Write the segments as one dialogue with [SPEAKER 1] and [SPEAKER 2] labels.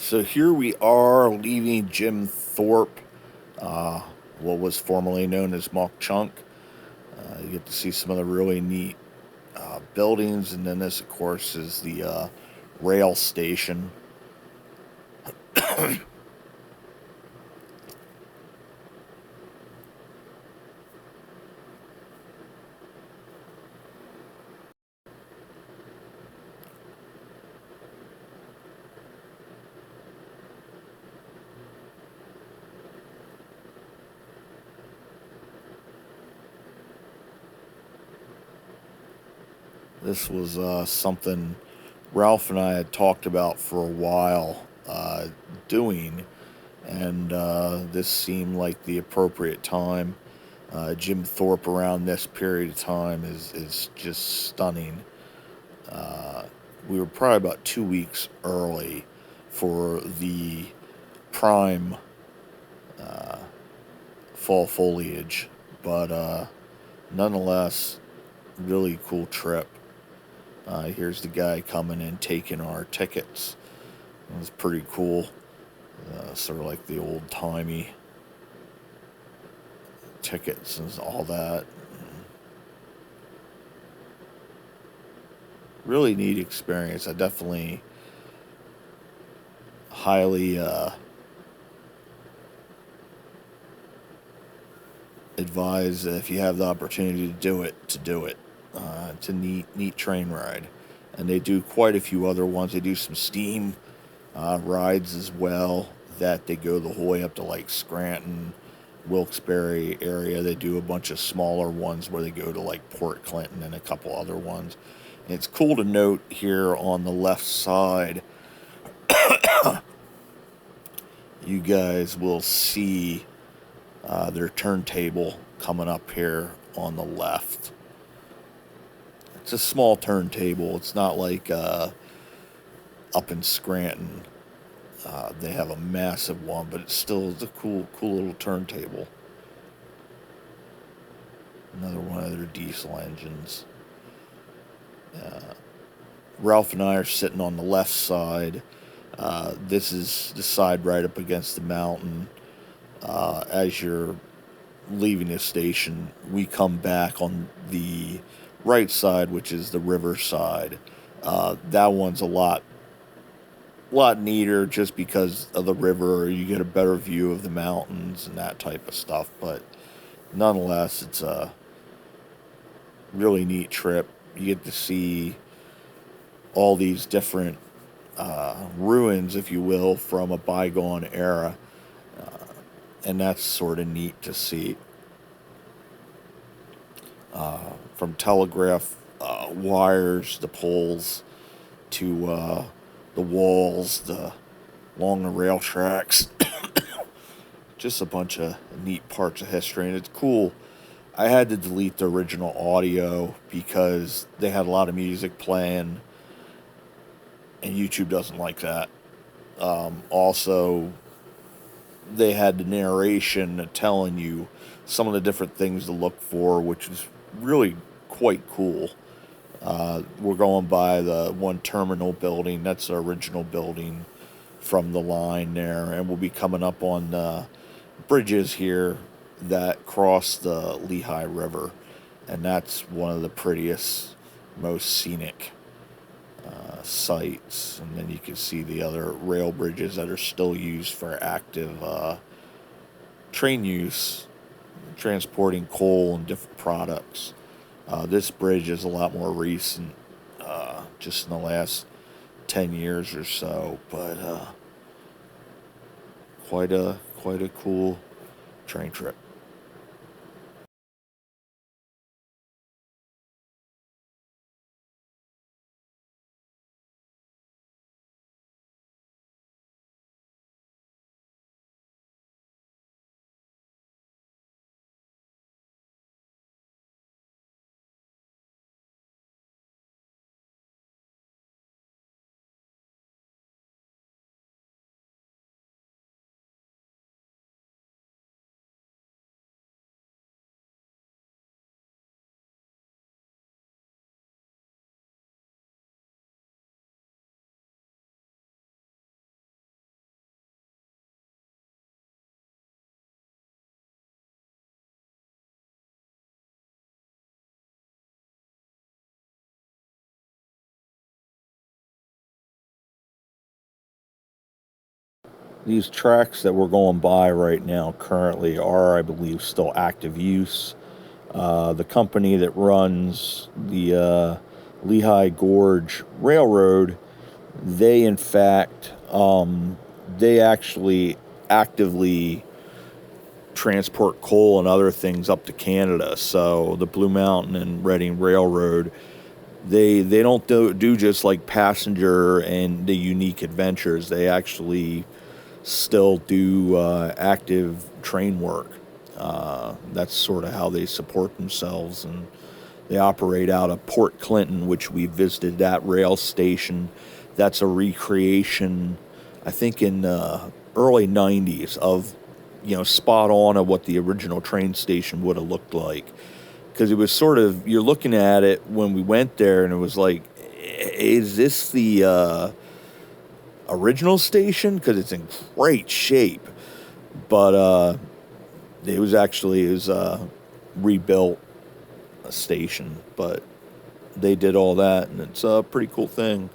[SPEAKER 1] So here we are leaving Jim Thorpe, uh, what was formerly known as Mock Chunk. You get to see some of the really neat buildings, and then this, of course, is the rail station. This was something Ralph and I had talked about for a while doing, and this seemed like the appropriate time. Jim Thorpe around this period of time is just stunning. Uh, we were probably about 2 weeks early for the prime uh, fall foliage, but nonetheless, really cool trip. Here's the guy coming and taking our tickets. It was pretty cool. Sort of like the old timey tickets and all that. Really neat experience. I definitely highly advise if you have the opportunity to do it. It's a neat train ride, and they do quite a few other ones. They do some steam rides as well that they go the whole way up to like Scranton, Wilkes-Barre area. They do a bunch of smaller ones where they go to like Port Clinton and a couple other ones. And it's cool to note here on the left side, you guys will see their turntable coming up here on the left. It's a small turntable. It's not like up in Scranton. They have a massive one, but it still is a cool little turntable. Another one of their diesel engines. Uh, Ralph and I are sitting on the left side. This is the side right up against the mountain. As you're leaving the station, we come back on the right side, which is the river side. That one's a lot neater just because of the river. You get a better view of the mountains and that type of stuff. But nonetheless, it's a really neat trip. You get to see all these different ruins, if you will, from a bygone era, and that's sort of neat to see. From telegraph wires, the poles, to the walls, along the rail tracks. Just a bunch of neat parts of history, and it's cool. I had to delete the original audio because they had a lot of music playing, and YouTube doesn't like that. Also, they had the narration telling you some of the different things to look for, which is really quite cool. We're going by the one terminal building. That's the original building from the line there, and we'll be coming up on bridges here that cross the Lehigh River, and that's one of the prettiest, most scenic sites. And then you can see the other rail bridges that are still used for active train use, transporting coal and different products. This bridge is a lot more recent, just in the last 10 years or so, but quite a cool train trip. these tracks that we're going by right now currently are, I believe, still active use. The company that runs the Lehigh Gorge Railroad, they in fact, they actually actively transport coal and other things up to Canada. So the Blue Mountain and Reading Railroad, they don't do just like passenger and the unique adventures. They actually still do active train work. That's sort of how they support themselves, and they operate out of Port Clinton, which we visited that rail station. That's a recreation, I think, in early '90s of, spot on of what the original train station would have looked like. Because it was sort of, you're looking at it when we went there, and it was like, is this the original station? Because it's in great shape. But it was rebuilt a station, but they did all that, and it's a pretty cool thing.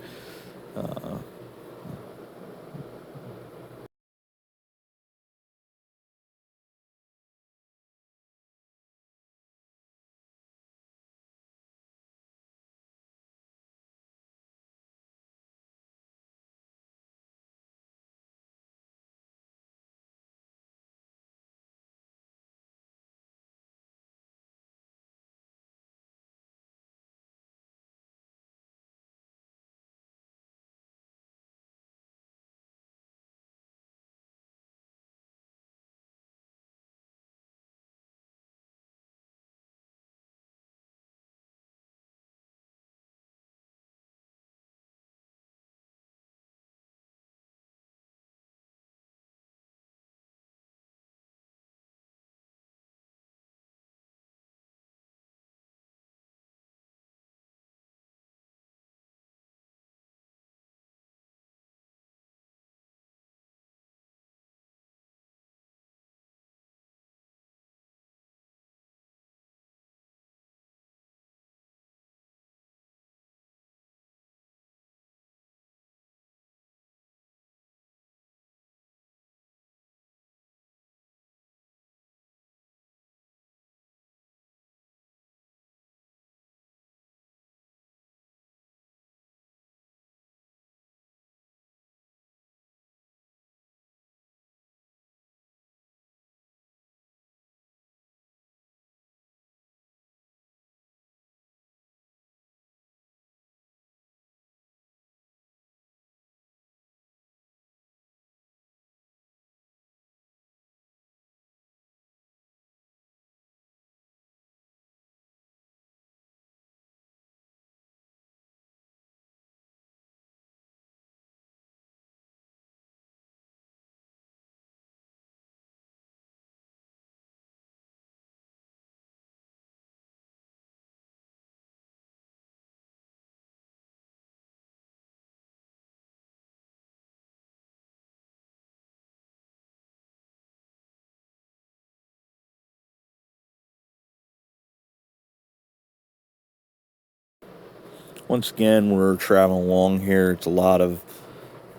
[SPEAKER 1] Once again, we're traveling along here. It's a lot of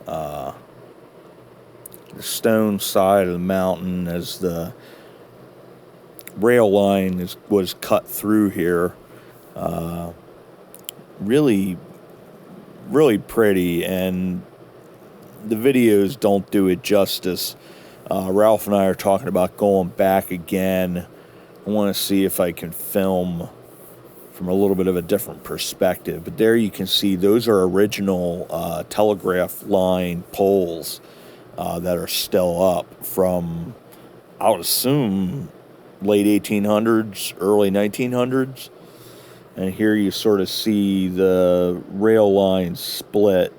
[SPEAKER 1] the stone side of the mountain as the rail line was cut through here. Really, really pretty, and the videos don't do it justice. Ralph and I are talking about going back again. I want to see if I can film from a little bit of a different perspective. But there you can see those are original telegraph line poles that are still up from, I would assume, late 1800s, early 1900s. And here you sort of see the rail lines split.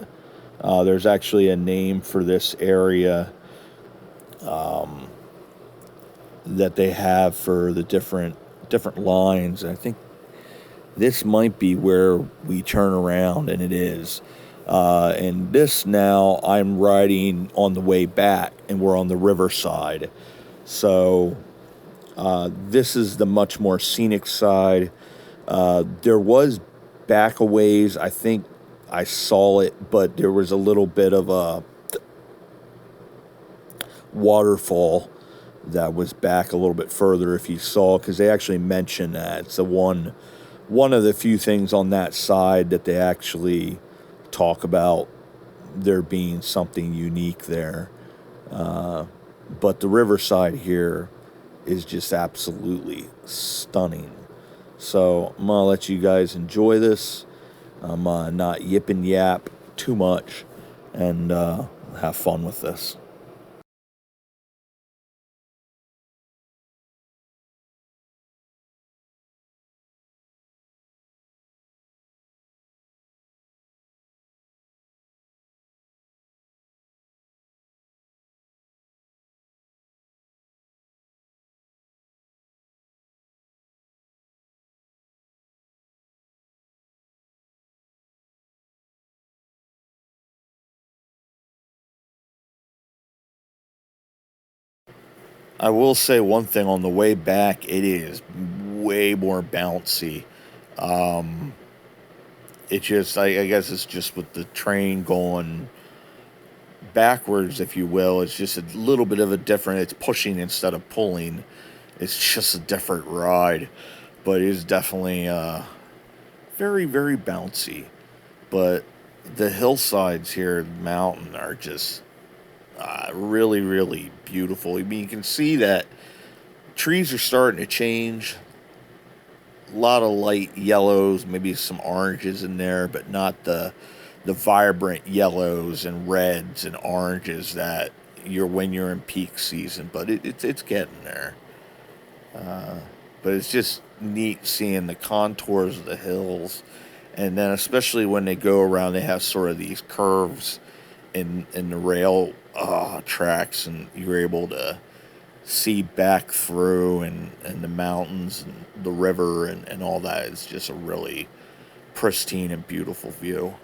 [SPEAKER 1] There's actually a name for this area that they have for the different lines. I think this might be where we turn around, and it is. And this now, I'm riding on the way back, and we're on the riverside. So this is the much more scenic side. There was back a ways, I think I saw it, but there was a little bit of a waterfall that was back a little bit further, if you saw, because they actually mention that. It's the one of the few things on that side that they actually talk about there being something unique there. But the riverside here is just absolutely stunning. So I'm going to let you guys enjoy this. I'm not yip and yap too much, and have fun with this. I will say one thing on the way back, it is way more bouncy. Um, it just, I guess it's just with the train going backwards, if you will. It's just a little bit of a different, it's pushing instead of pulling. It's just a different ride. But it is definitely very, very bouncy. But the hillsides here, the mountain, are just really, really beautiful. I mean, you can see that trees are starting to change. A lot of light yellows, maybe some oranges in there, but not the vibrant yellows and reds and oranges that you're when you're in peak season. But it's getting there. But it's just neat seeing the contours of the hills, and then especially when they go around, they have sort of these curves in the rail tracks, and you're able to see back through, and the mountains and the river and all that. It's just a really pristine and beautiful view.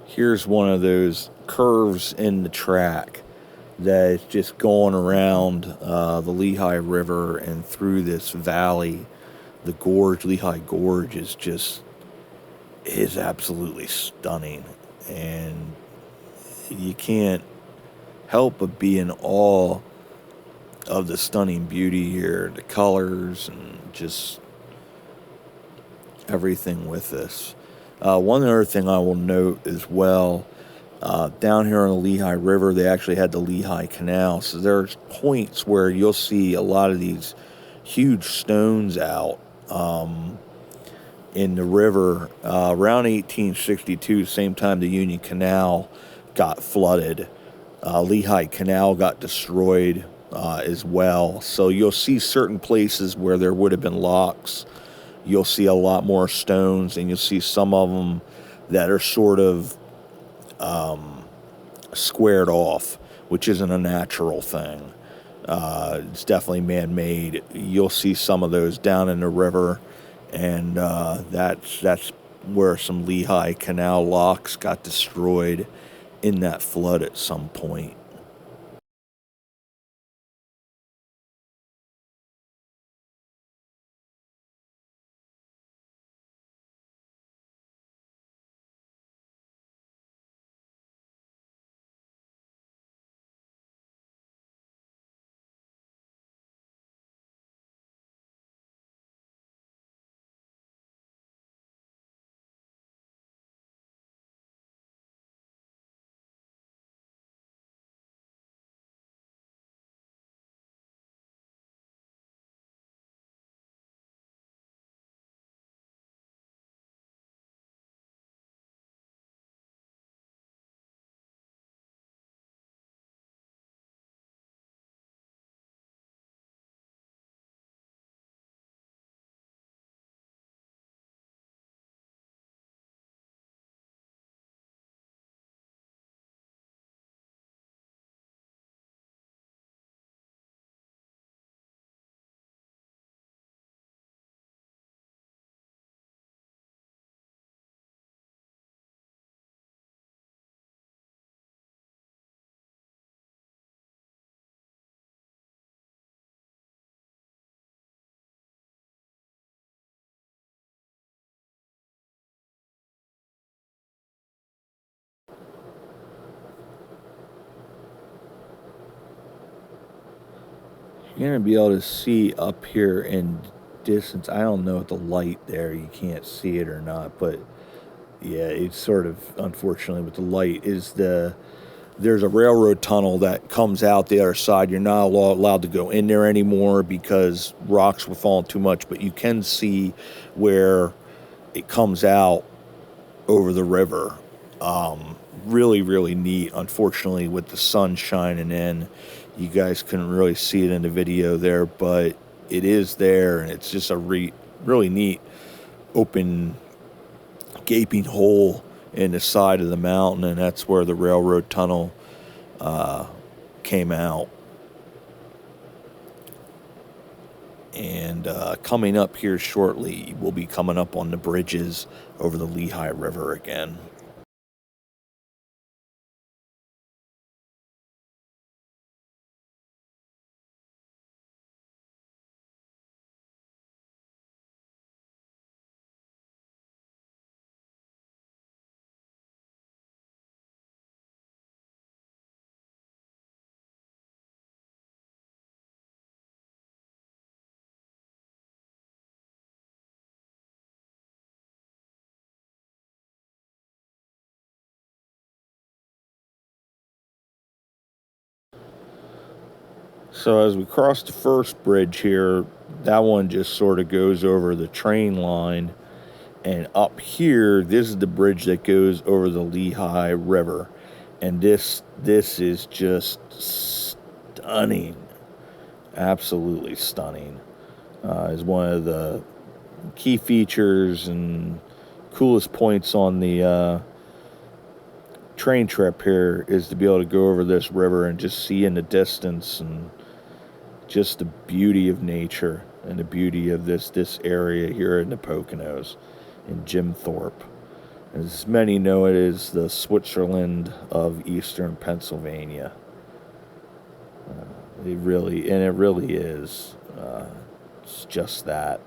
[SPEAKER 1] Here's one of those curves in the track that is just going around the Lehigh River and through this valley. The gorge, Lehigh Gorge, is absolutely stunning, and you can't help but be in awe of the stunning beauty here, the colors, and just everything with this. One other thing I will note as well, Down here on the Lehigh River, they actually had the Lehigh Canal. So there's points where you'll see a lot of these huge stones out in the river. Around 1862, same time the Union Canal got flooded, Lehigh Canal got destroyed as well. So you'll see certain places where there would have been locks. You'll see a lot more stones, and you'll see some of them that are sort of squared off, which isn't a natural thing. It's definitely man-made. You'll see some of those down in the river, and that's where some Lehigh Canal locks got destroyed in that flood at some point. You're going to be able to see up here in distance. I don't know if the light there, you can't see it or not, but yeah, it's sort of, unfortunately, with the light, there's a railroad tunnel that comes out the other side. You're not allowed to go in there anymore because rocks were falling too much, but you can see where it comes out over the river. Really, really neat. Unfortunately, with the sun shining in, you guys couldn't really see it in the video there, but it is there, and it's just a really neat open gaping hole in the side of the mountain, and that's where the railroad tunnel came out. And coming up here shortly, we'll be coming up on the bridges over the Lehigh River again. So as we cross the first bridge here, that one just sort of goes over the train line. And up here, this is the bridge that goes over the Lehigh River. And this is just stunning. Absolutely stunning. Is one of the key features and coolest points on the train trip here is to be able to go over this river and just see in the distance and just the beauty of nature and the beauty of this area here in the Poconos in Jim Thorpe. As many know, it is the Switzerland of eastern Pennsylvania. It really is. It's just that.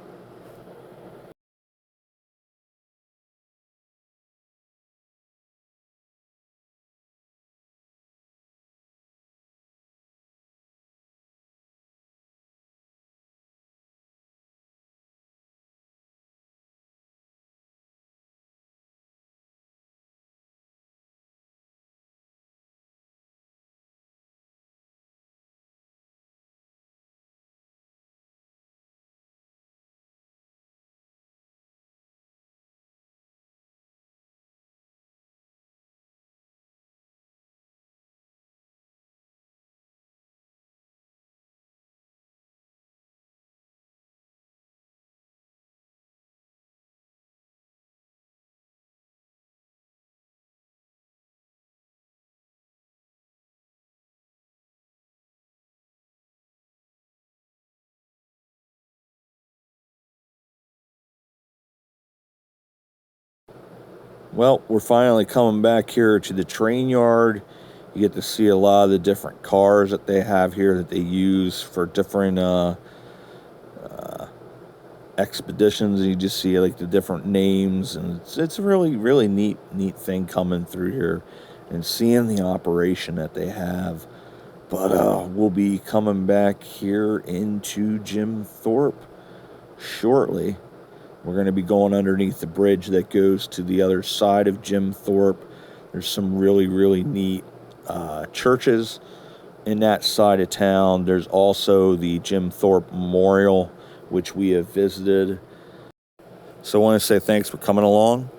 [SPEAKER 1] Well, we're finally coming back here to the train yard. You get to see a lot of the different cars that they have here that they use for different expeditions. You just see like the different names, and it's a really neat thing coming through here and seeing the operation that they have. But we'll be coming back here into Jim Thorpe shortly. We're going to be going underneath the bridge that goes to the other side of Jim Thorpe. There's some really neat churches in that side of town. There's also the Jim Thorpe Memorial, which we have visited. So I want to say thanks for coming along.